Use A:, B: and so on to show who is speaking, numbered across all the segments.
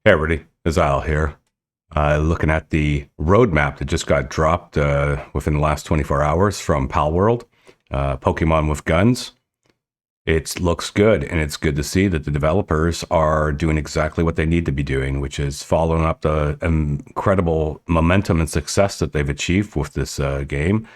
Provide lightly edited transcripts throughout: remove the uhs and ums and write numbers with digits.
A: Hey everybody, Azile here. Looking at the roadmap that just got dropped within the last 24 hours from Palworld, Pokemon with Guns. It looks good, and it's good to see that the developers are doing exactly what they need to be doing, which is following up the incredible momentum and success that they've achieved with this game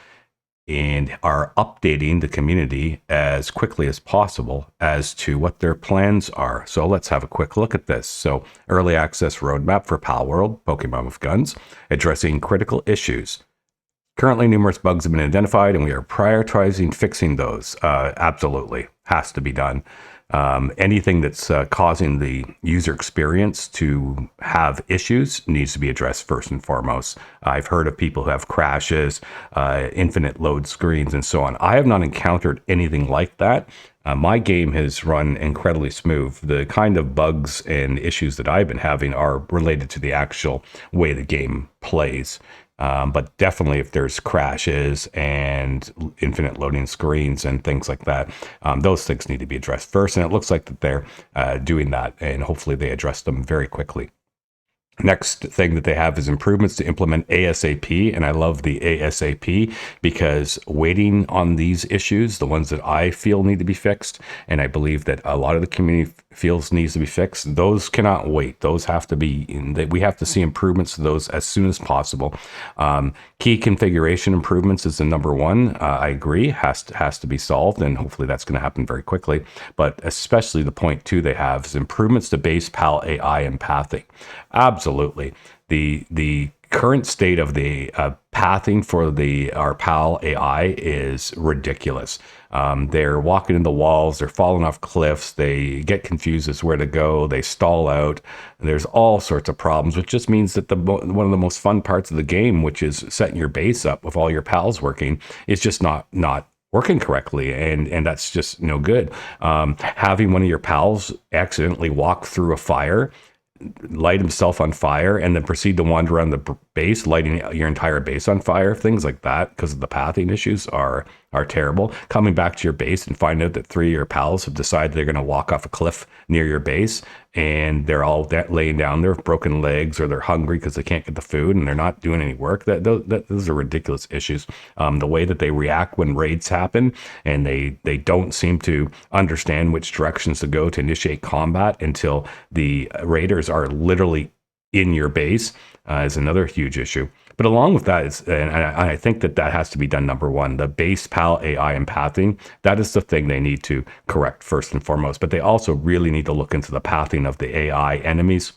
A: and are updating the community as quickly as possible as to what their plans are. So let's have a quick look at this. So, early access roadmap for Palworld, Pokemon with Guns, addressing critical issues. Currently, numerous bugs have been identified, and we are prioritizing fixing those. Absolutely, has to be done. Anything that's causing the user experience to have issues needs to be addressed first and foremost. I've heard of people who have crashes, infinite load screens, and so on. I have not encountered anything like that. My game has run incredibly smooth. The kind of bugs and issues that I've been having are related to the actual way the game plays. But definitely if there's crashes and infinite loading screens and things like that, those things need to be addressed first. And it looks like that they're doing that, and hopefully they address them very quickly. Next thing that they have is improvements to implement ASAP, and I love the ASAP because waiting on these issues, the ones that I feel need to be fixed, and I believe that a lot of the community feels needs to be fixed, those cannot wait. Those have to be, we have to see improvements to those as soon as possible. Key configuration improvements is the number one. I agree, has to be solved, and hopefully that's going to happen very quickly. But especially the point two they have is improvements to base PAL AI and pathing. Absolutely. The current state of the pathing for our PAL AI is ridiculous. They're walking in the walls, they're falling off cliffs, they get confused as where to go, they stall out. There's all sorts of problems, which just means that one of the most fun parts of the game, which is setting your base up with all your pals working, is just not working correctly, and that's just no good. Having one of your pals accidentally walk through a fire, light himself on fire, and then proceed to wander around the base, lighting your entire base on fire, things like that, because of the pathing issues are terrible. Coming back to your base and find out that three of your pals have decided they're going to walk off a cliff near your base, and they're all laying down there with broken legs, or they're hungry because they can't get the food and they're not doing any work. Those are ridiculous issues. The way that they react when raids happen, and they don't seem to understand which directions to go to initiate combat until the raiders are literally in your base, is another huge issue. But along with that, and I think that has to be done, number one, the base PAL AI and pathing, that is the thing they need to correct first and foremost. But they also really need to look into the pathing of the AI enemies.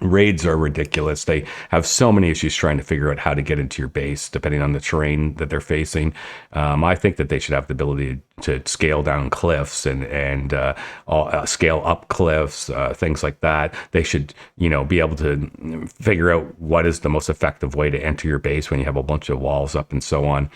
A: Raids are ridiculous. They have so many issues trying to figure out how to get into your base, depending on the terrain that they're facing. I think that they should have the ability to scale down cliffs and scale up cliffs, things like that. They should, be able to figure out what is the most effective way to enter your base when you have a bunch of walls up and so on.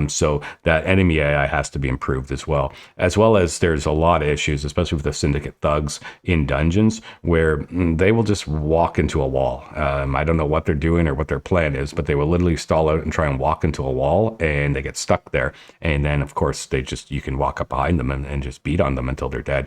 A: So that enemy AI has to be improved as well. As there's a lot of issues, especially with the syndicate thugs in dungeons, where they will just walk into a wall. I don't know what they're doing or what their plan is, but they will literally stall out and try and walk into a wall, and they get stuck there. And then, of course, you can walk up behind them and just beat on them until they're dead.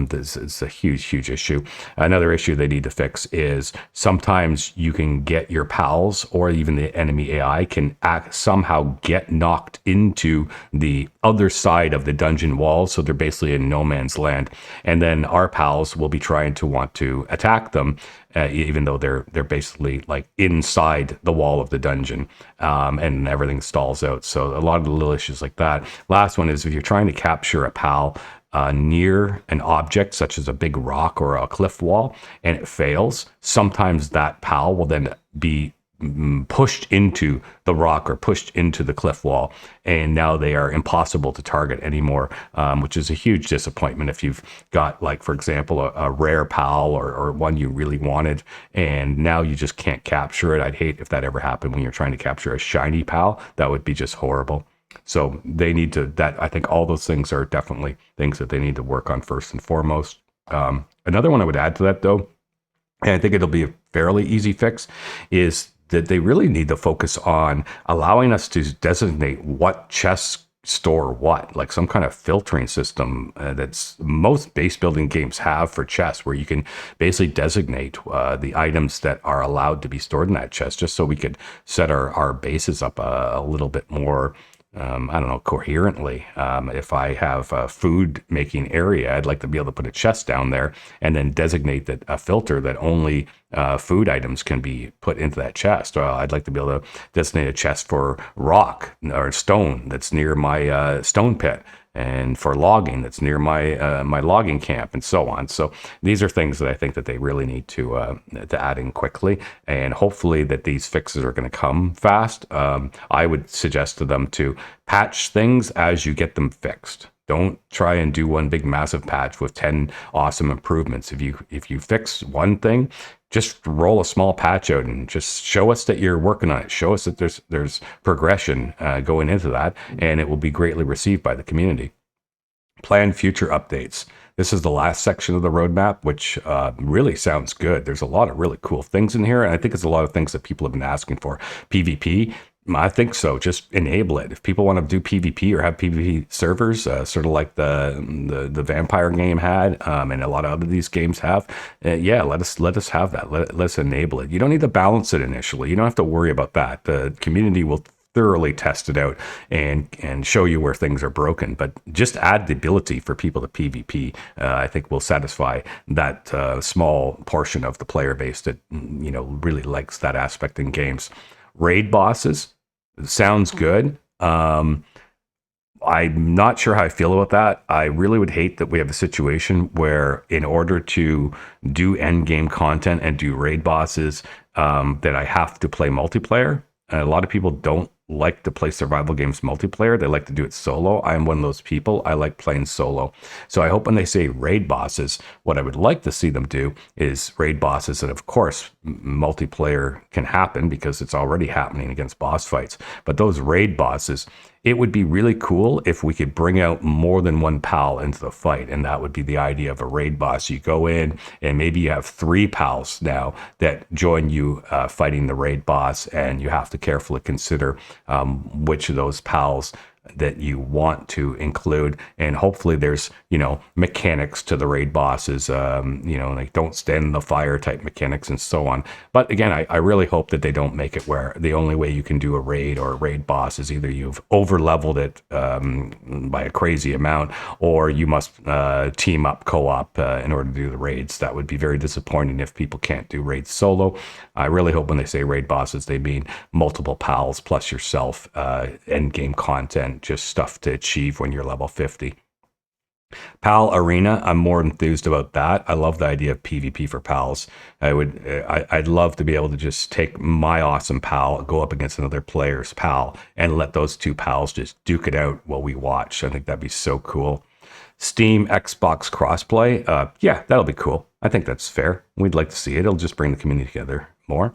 A: This is a huge issue. Another issue they need to fix is sometimes you can get your pals, or even the enemy AI can somehow get knocked into the other side of the dungeon wall, so they're basically in no man's land. And then our pals will be trying to want to attack them, even though they're basically like inside the wall of the dungeon, and everything stalls out. So a lot of the little issues like that. Last one is if you're trying to capture a pal near an object such as a big rock or a cliff wall, and it fails, sometimes that pal will then be pushed into the rock or pushed into the cliff wall, and now they are impossible to target anymore, which is a huge disappointment if you've got, like, for example, a rare pal or one you really wanted, and now you just can't capture it. I'd hate if that ever happened when you're trying to capture a shiny pal. That would be just horrible. So they need to, I think all those things are definitely things that they need to work on first and foremost. Another one I would add to that, though, and I think it'll be a fairly easy fix, is that they really need to focus on allowing us to designate what chests store what? Like some kind of filtering system that's most base building games have for chests, where you can basically designate the items that are allowed to be stored in that chest, just so we could set our bases up a little bit more, I don't know, coherently. If I have a food making area, I'd like to be able to put a chest down there and then designate that a filter that only food items can be put into that chest. I'd like to be able to designate a chest for rock or stone that's near my stone pit, and for logging that's near my logging camp, and so on. So these are things that I think that they really need to add in quickly, and hopefully that these fixes are going to come fast. I would suggest to them to patch things as you get them fixed. Don't try and do one big massive patch with 10 awesome improvements. If you fix one thing, just roll a small patch out and just show us that you're working on it. Show us that there's progression going into that, and it will be greatly received by the community. Plan future updates. This is the last section of the roadmap, which really sounds good. There's a lot of really cool things in here, and I think it's a lot of things that people have been asking for. PvP, I think so. Just enable it. If people want to do PvP or have PvP servers, sort of like the Vampire game had, and a lot of other these games have, yeah, let us have that. Let's enable it. You don't need to balance it initially. You don't have to worry about that. The community will thoroughly test it out and show you where things are broken. But just add the ability for people to PvP. I think will satisfy that small portion of the player base that really likes that aspect in games. Raid bosses. Sounds good. I'm not sure how I feel about that. I really would hate that we have a situation where, in order to do end game content and do raid bosses, that I have to play multiplayer. And a lot of people don't like to play survival games multiplayer. They like to do it solo. I'm one of those people. I like playing solo. So I hope when they say raid bosses, what I would like to see them do is raid bosses that, of course, multiplayer can happen because it's already happening against boss fights. But those raid bosses, it would be really cool if we could bring out more than one pal into the fight. And that would be the idea of a raid boss. You go in and maybe you have 3 pals now that join you fighting the raid boss, and you have to carefully consider which of those pals that you want to include. And hopefully there's, mechanics to the raid bosses, like don't stand in the fire type mechanics and so on. But again, I really hope that they don't make it where the only way you can do a raid or a raid boss is either you've over leveled it by a crazy amount, or you must team up co-op in order to do the raids. That would be very disappointing if people can't do raids solo. I really hope when they say raid bosses, they mean multiple pals plus yourself, end game content, just stuff to achieve when you're level 50. Pal Arena, I'm more enthused about that. I love the idea of PvP for pals. I'd love to be able to just take my awesome pal, go up against another player's pal, and let those 2 pals just duke it out while we watch. I think that'd be so cool. Steam, Xbox crossplay, yeah, that'll be cool. I think that's fair. We'd like to see it. It'll just bring the community together more.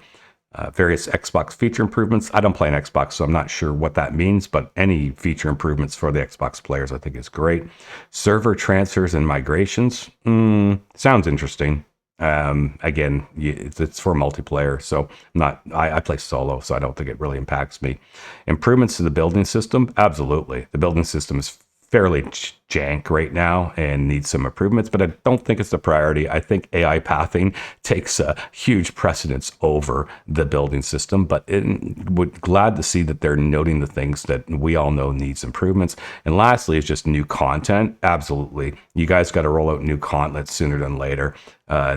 A: Various Xbox feature improvements. I don't play an Xbox, so I'm not sure what that means, but any feature improvements for the Xbox players I think is great. Server transfers and migrations. Sounds interesting. Again, it's for multiplayer, so I play solo, so I don't think it really impacts me. Improvements to the building system. Absolutely. The building system is fairly jank right now and needs some improvements, but I don't think it's the priority. I think AI pathing takes a huge precedence over the building system, but would glad to see that they're noting the things that we all know needs improvements. And lastly, it's just new content. Absolutely. You guys got to roll out new content sooner than later.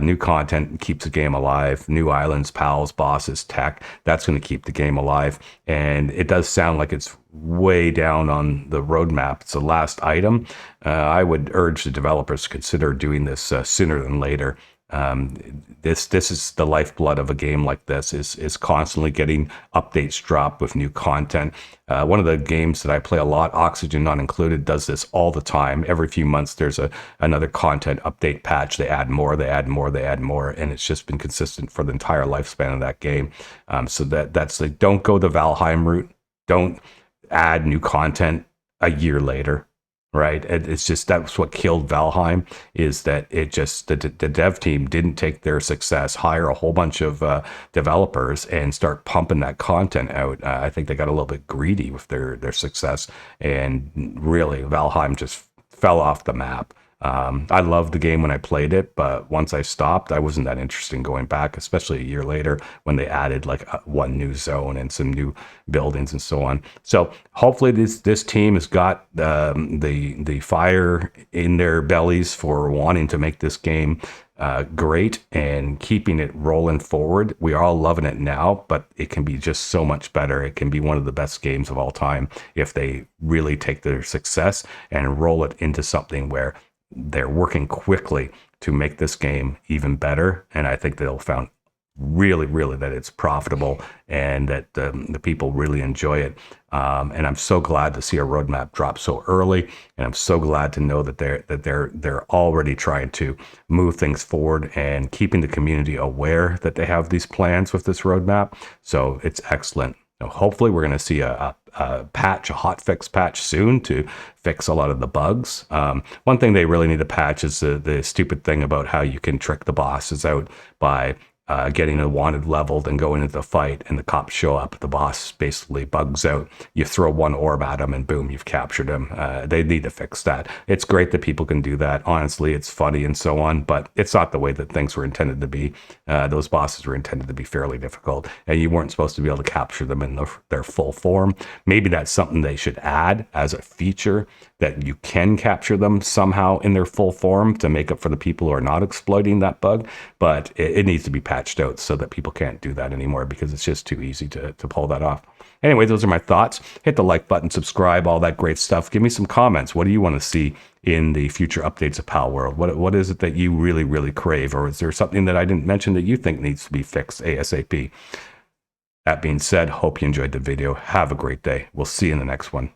A: New content keeps the game alive. New islands, pals, bosses, tech. That's going to keep the game alive. And it does sound like it's way down on the roadmap. It's the last item. I would urge the developers to consider doing this sooner than later. This is the lifeblood of a game like this, is constantly getting updates dropped with new content. One of the games that I play a lot, Oxygen Not Included, does this all the time. Every few months there's another content update patch. They add more, and it's just been consistent for the entire lifespan of that game. So that's like, don't go the Valheim route. Don't add new content a year later, right? It's just that's what killed Valheim, is that it just the dev team didn't take their success, hire a whole bunch of developers, and start pumping that content out. I think they got a little bit greedy with their success, and really Valheim just fell off the map. I loved the game when I played it, but once I stopped, I wasn't that interested in going back, especially a year later when they added like one new zone and some new buildings and so on. So hopefully this team has got the fire in their bellies for wanting to make this game great and keeping it rolling forward. We are all loving it now, but it can be just so much better. It can be one of the best games of all time if they really take their success and roll it into something where they're working quickly to make this game even better. And I think they'll found really that it's profitable and that the people really enjoy it. And I'm so glad to see a roadmap drop so early. And I'm so glad to know that they're already trying to move things forward and keeping the community aware that they have these plans with this roadmap. So it's excellent. Now, hopefully we're going to see a patch, a hotfix patch soon to fix a lot of the bugs. One thing they really need to patch is the stupid thing about how you can trick the bosses out by getting a wanted leveled and going into the fight, and the cops show up. The boss basically bugs out. You throw one orb at him, and boom, you've captured him. They need to fix that. It's great that people can do that. Honestly, it's funny and so on, but it's not the way that things were intended to be. Those bosses were intended to be fairly difficult, and you weren't supposed to be able to capture them in their full form. Maybe that's something they should add as a feature, that you can capture them somehow in their full form to make up for the people who are not exploiting that bug. But it needs to be patched out so that people can't do that anymore, because it's just too easy to pull that off. Anyway, those are my thoughts. Hit the like button, subscribe, all that great stuff. Give me some comments. What do you want to see in the future updates of Palworld? What is it that you really crave? Or is there something that I didn't mention that you think needs to be fixed ASAP? That being said, hope you enjoyed the video. Have a great day. We'll see you in the next one.